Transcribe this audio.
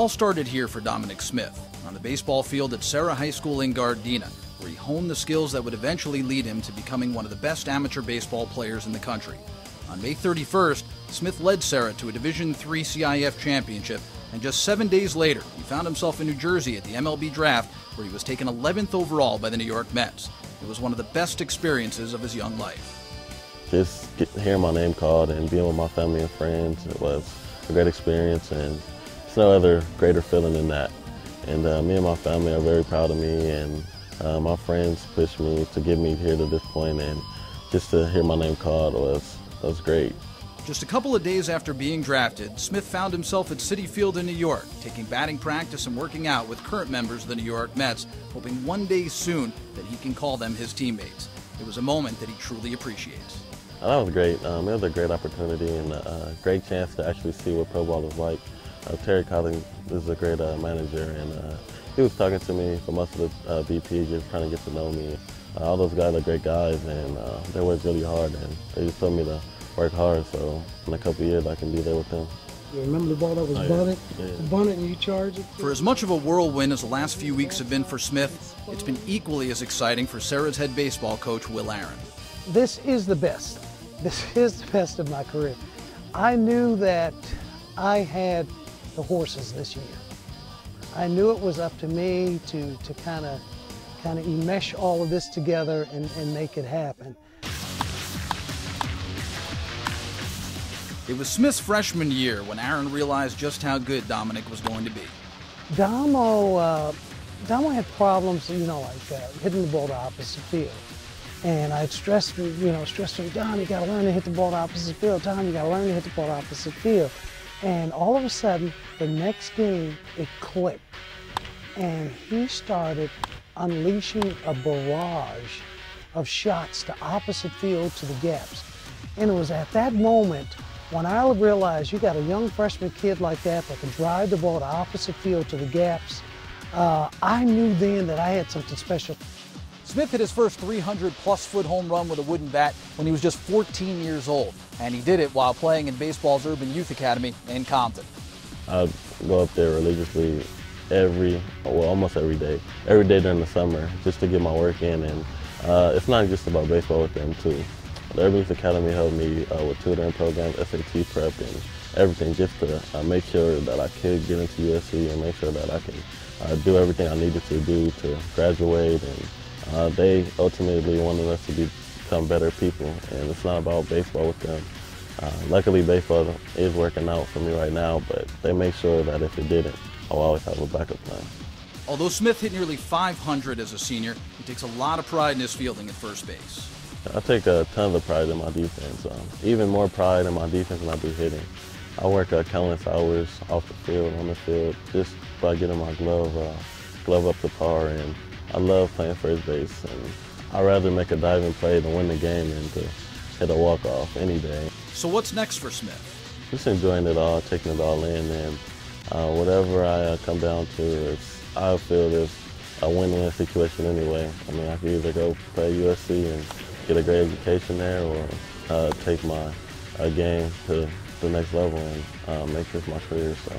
all started here for Dominic Smith, on the baseball field at Serra High School in Gardena, where he honed the skills that would eventually lead him to becoming one of the best amateur baseball players in the country. On May 31st, Smith led Serra to a Division III CIF championship, and just 7 days later, he found himself in New Jersey at the MLB draft, where he was taken 11th overall by the New York Mets. It was one of the best experiences of his young life. Just hearing my name called and being with my family and friends, it was a great experience, and there's no other greater feeling than that. And me and my family are very proud of me, and my friends pushed me to get me here to this point, and just to hear my name called was great. Just a couple of days after being drafted, Smith found himself at Citi Field in New York, taking batting practice and working out with current members of the New York Mets, hoping one day soon that he can call them his teammates. It was a moment that he truly appreciates. That was great. It was a great opportunity and a great chance to actually see what pro ball is like. Terry Collins is a great manager, and he was talking to me for most of the BP, just trying to get to know me. All those guys are great guys, and they work really hard, and they just told me to work hard, so in a couple of years I can be there with them. You remember the ball that was bunted? Yeah. Bunted and you charged it? For as much of a whirlwind as the last few weeks have been for Smith, it's been equally as exciting for Serra's head baseball coach, Will Aaron. This is the best. This is the best of my career. I knew that I had the horses this year. I knew it was up to me to kind of enmesh all of this together and make it happen. It was Smith's freshman year when Aaron realized just how good Dominic was going to be. Domo had problems, like hitting the ball to opposite field. And I'd stressed to him, Dom, you gotta learn to hit the ball to opposite field. Dom, you gotta learn to hit the ball to opposite field. And all of a sudden, the next game, it clicked. And he started unleashing a barrage of shots to opposite field to the gaps. And it was at that moment when I realized you got a young freshman kid like that can drive the ball to opposite field to the gaps, I knew then that I had something special. Smith hit his first 300-plus foot home run with a wooden bat when he was just 14 years old, and he did it while playing in baseball's Urban Youth Academy in Compton. I go up there religiously almost every day during the summer, just to get my work in, and it's not just about baseball with them too. The Urban Youth Academy helped me with tutoring programs, SAT prep, and everything, just to make sure that I could get into USC and make sure that I can do everything I needed to do to graduate. And they ultimately wanted us to become better people, and it's not about baseball with them. Luckily, baseball is working out for me right now, but they make sure that if it didn't, I'll always have a backup plan. Although Smith hit nearly 500 as a senior, he takes a lot of pride in his fielding at first base. I take a ton of pride in my defense, even more pride in my defense than I do hitting. I work countless hours off the field, on the field, just by getting my glove up to par, and I love playing first base, and I'd rather make a diving play than win the game than to hit a walk-off any day. So what's next for Smith? Just enjoying it all, taking it all in, and whatever I come down to, I feel it's a win-win situation anyway. I mean, I could either go play USC and get a great education there, or take my game to the next level and make this my career. So.